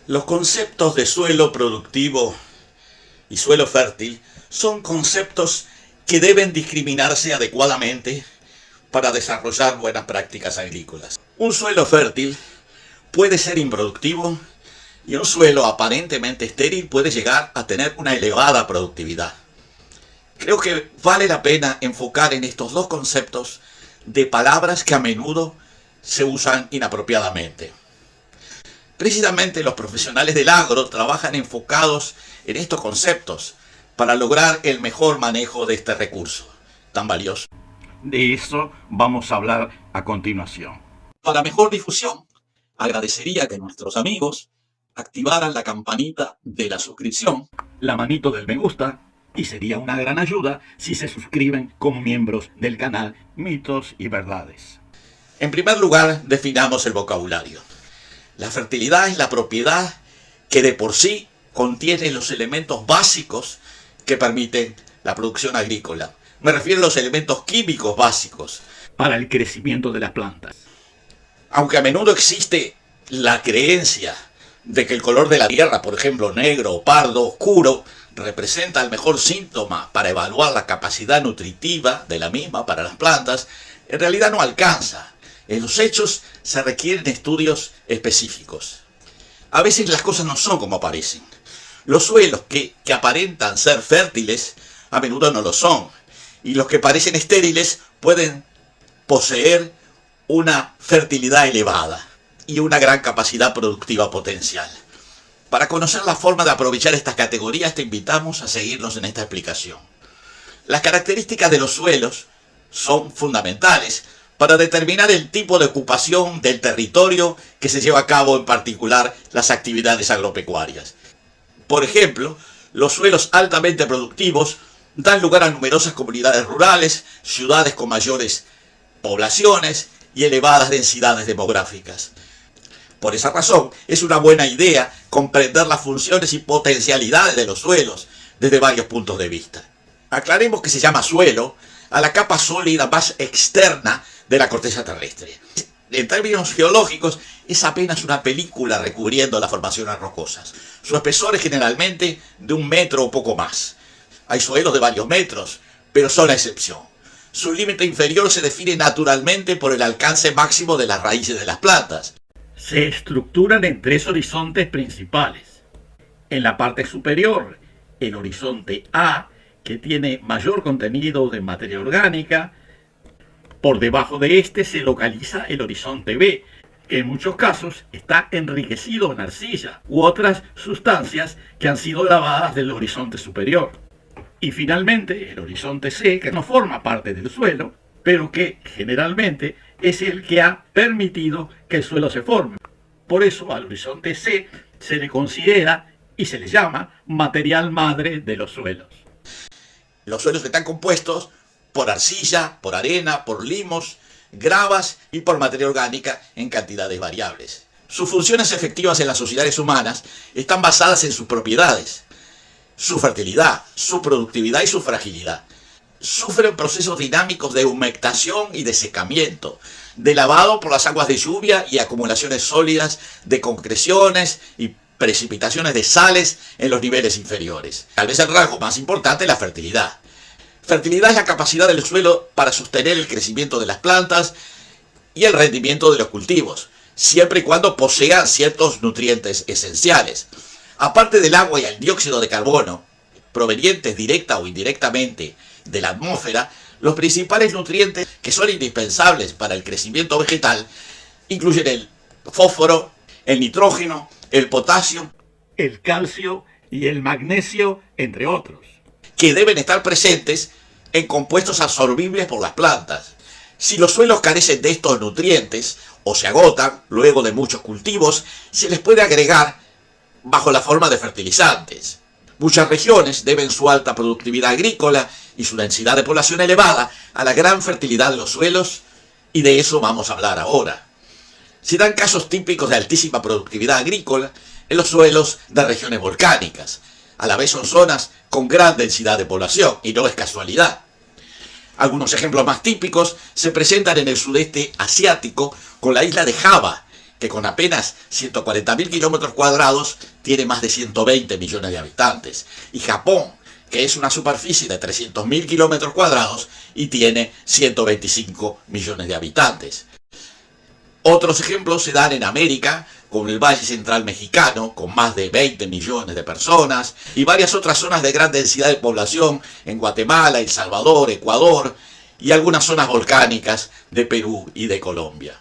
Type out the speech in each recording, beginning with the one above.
Los conceptos de suelo productivo y suelo fértil son conceptos que deben discriminarse adecuadamente para desarrollar buenas prácticas agrícolas. Un suelo fértil puede ser improductivo y un suelo aparentemente estéril puede llegar a tener una elevada productividad. Creo que vale la pena enfocar en estos dos conceptos de palabras que a menudo se usan inapropiadamente. Precisamente los profesionales del agro trabajan enfocados en estos conceptos para lograr el mejor manejo de este recurso tan valioso. De eso vamos a hablar a continuación. Para mejor difusión, agradecería que nuestros amigos activaran la campanita de la suscripción, la manito del me gusta, y sería una gran ayuda si se suscriben como miembros del canal Mitos y Verdades. En primer lugar, definamos el vocabulario. La fertilidad es la propiedad que de por sí contiene los elementos básicos que permiten la producción agrícola. Me refiero a los elementos químicos básicos para el crecimiento de las plantas. Aunque a menudo existe la creencia de que el color de la tierra, por ejemplo, negro, pardo, oscuro, representa el mejor síntoma para evaluar la capacidad nutritiva de la misma para las plantas, en realidad no alcanza. En los hechos se requieren estudios específicos. A veces las cosas no son como parecen. Los suelos que aparentan ser fértiles a menudo no lo son. Y los que parecen estériles pueden poseer una fertilidad elevada y una gran capacidad productiva potencial. Para conocer la forma de aprovechar estas categorías te invitamos a seguirnos en esta explicación. Las características de los suelos son fundamentales para determinar el tipo de ocupación del territorio que se lleva a cabo, en particular las actividades agropecuarias. Por ejemplo, los suelos altamente productivos dan lugar a numerosas comunidades rurales, ciudades con mayores poblaciones y elevadas densidades demográficas. Por esa razón, es una buena idea comprender las funciones y potencialidades de los suelos desde varios puntos de vista. Aclaremos que se llama suelo a la capa sólida más externa de la corteza terrestre. En términos geológicos, es apenas una película recubriendo las formaciones rocosas. Su espesor es generalmente de 1 metro o poco más. Hay suelos de varios metros, pero son la excepción. Su límite inferior se define naturalmente por el alcance máximo de las raíces de las plantas. Se estructuran en 3 horizontes principales. En la parte superior, el horizonte A, que tiene mayor contenido de materia orgánica. Por debajo de este se localiza el horizonte B, que en muchos casos está enriquecido en arcilla u otras sustancias que han sido lavadas del horizonte superior. Y finalmente el horizonte C, que no forma parte del suelo, pero que generalmente es el que ha permitido que el suelo se forme. Por eso al horizonte C se le considera y se le llama material madre de los suelos. Los suelos están compuestos por arcilla, por arena, por limos, gravas y por materia orgánica en cantidades variables. Sus funciones efectivas en las sociedades humanas están basadas en sus propiedades, su fertilidad, su productividad y su fragilidad. Sufren procesos dinámicos de humectación y de secamiento, de lavado por las aguas de lluvia y acumulaciones sólidas de concreciones y precipitaciones de sales en los niveles inferiores. Tal vez el rasgo más importante es la fertilidad. Fertilidad es la capacidad del suelo para sostener el crecimiento de las plantas y el rendimiento de los cultivos, siempre y cuando posean ciertos nutrientes esenciales. Aparte del agua y el dióxido de carbono, provenientes directa o indirectamente de la atmósfera, los principales nutrientes que son indispensables para el crecimiento vegetal incluyen el fósforo, el nitrógeno, el potasio, el calcio y el magnesio, entre otros, que deben estar presentes en compuestos absorbibles por las plantas. Si los suelos carecen de estos nutrientes o se agotan luego de muchos cultivos, se les puede agregar bajo la forma de fertilizantes. Muchas regiones deben su alta productividad agrícola y su densidad de población elevada a la gran fertilidad de los suelos, y de eso vamos a hablar ahora. Se dan casos típicos de altísima productividad agrícola en los suelos de regiones volcánicas. A la vez son zonas con gran densidad de población, y no es casualidad. Algunos ejemplos más típicos se presentan en el sudeste asiático con la isla de Java, que con apenas 140.000 kilómetros cuadrados tiene más de 120 millones de habitantes. Y Japón, que es una superficie de 300.000 kilómetros cuadrados y tiene 125 millones de habitantes. Otros ejemplos se dan en América, con el Valle Central Mexicano, con más de 20 millones de personas, y varias otras zonas de gran densidad de población en Guatemala, El Salvador, Ecuador, y algunas zonas volcánicas de Perú y de Colombia.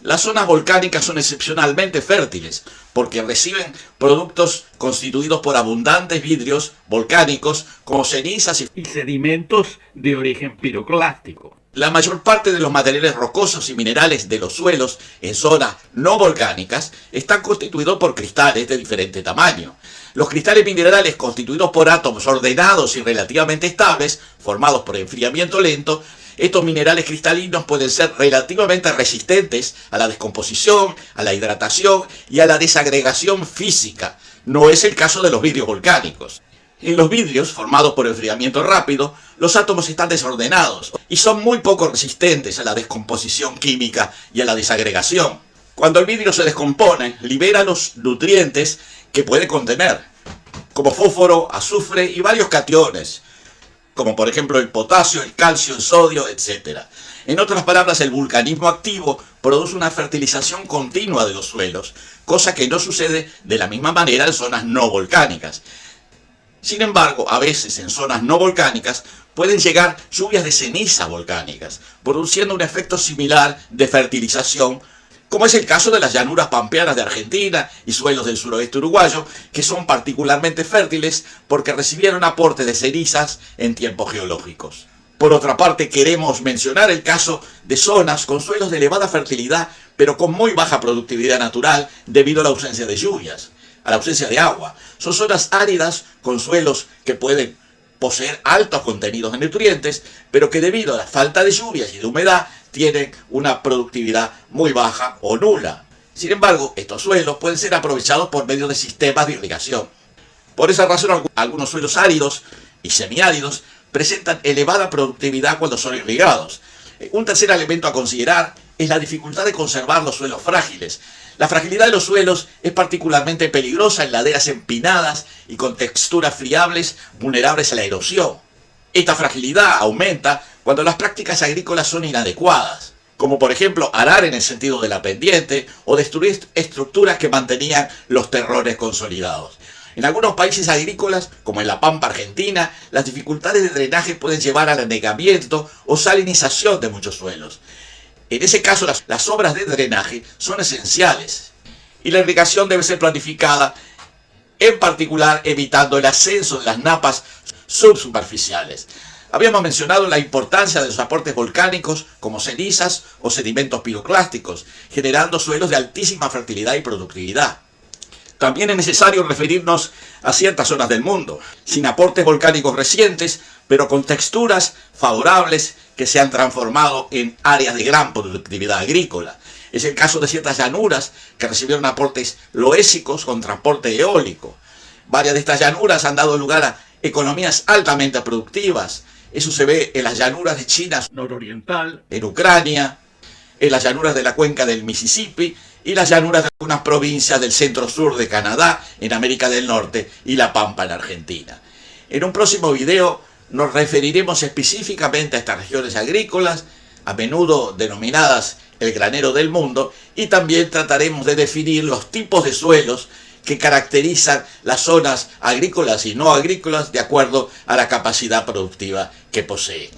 Las zonas volcánicas son excepcionalmente fértiles porque reciben productos constituidos por abundantes vidrios volcánicos como cenizas y sedimentos de origen piroclástico. La mayor parte de los materiales rocosos y minerales de los suelos en zonas no volcánicas están constituidos por cristales de diferente tamaño. Los cristales minerales constituidos por átomos ordenados y relativamente estables, formados por enfriamiento lento, estos minerales cristalinos pueden ser relativamente resistentes a la descomposición, a la hidratación y a la desagregación física. No es el caso de los vidrios volcánicos. En los vidrios, formados por enfriamiento rápido, los átomos están desordenados y son muy poco resistentes a la descomposición química y a la desagregación. Cuando el vidrio se descompone, libera los nutrientes que puede contener, como fósforo, azufre y varios cationes, como por ejemplo el potasio, el calcio, el sodio, etc. En otras palabras, el vulcanismo activo produce una fertilización continua de los suelos, cosa que no sucede de la misma manera en zonas no volcánicas. Sin embargo, a veces en zonas no volcánicas pueden llegar lluvias de ceniza volcánicas, produciendo un efecto similar de fertilización, como es el caso de las llanuras pampeanas de Argentina y suelos del suroeste uruguayo, que son particularmente fértiles porque recibieron aporte de cenizas en tiempos geológicos. Por otra parte, queremos mencionar el caso de zonas con suelos de elevada fertilidad, pero con muy baja productividad natural debido a la ausencia de lluvias, a la ausencia de agua. Son zonas áridas con suelos que pueden poseer altos contenidos de nutrientes, pero que debido a la falta de lluvias y de humedad tienen una productividad muy baja o nula. Sin embargo, estos suelos pueden ser aprovechados por medio de sistemas de irrigación. Por esa razón, algunos suelos áridos y semiáridos presentan elevada productividad cuando son irrigados. Un tercer elemento a considerar es la dificultad de conservar los suelos frágiles. La fragilidad de los suelos es particularmente peligrosa en laderas empinadas y con texturas friables vulnerables a la erosión. Esta fragilidad aumenta cuando las prácticas agrícolas son inadecuadas, como por ejemplo arar en el sentido de la pendiente o destruir estructuras que mantenían los terrones consolidados. En algunos países agrícolas, como en la Pampa Argentina, las dificultades de drenaje pueden llevar al anegamiento o salinización de muchos suelos. En ese caso, las obras de drenaje son esenciales y la irrigación debe ser planificada, en particular evitando el ascenso de las napas subsuperficiales. Habíamos mencionado la importancia de los aportes volcánicos como cenizas o sedimentos piroclásticos, generando suelos de altísima fertilidad y productividad. También es necesario referirnos a ciertas zonas del mundo, sin aportes volcánicos recientes, pero con texturas favorables que se han transformado en áreas de gran productividad agrícola. Es el caso de ciertas llanuras que recibieron aportes loésicos con transporte eólico. Varias de estas llanuras han dado lugar a economías altamente productivas. Eso se ve en las llanuras de China nororiental, en Ucrania, en las llanuras de la cuenca del Mississippi y las llanuras de algunas provincias del centro-sur de Canadá, en América del Norte, y la Pampa en Argentina. En un próximo video nos referiremos específicamente a estas regiones agrícolas, a menudo denominadas el granero del mundo, y también trataremos de definir los tipos de suelos que caracterizan las zonas agrícolas y no agrícolas de acuerdo a la capacidad productiva que poseen.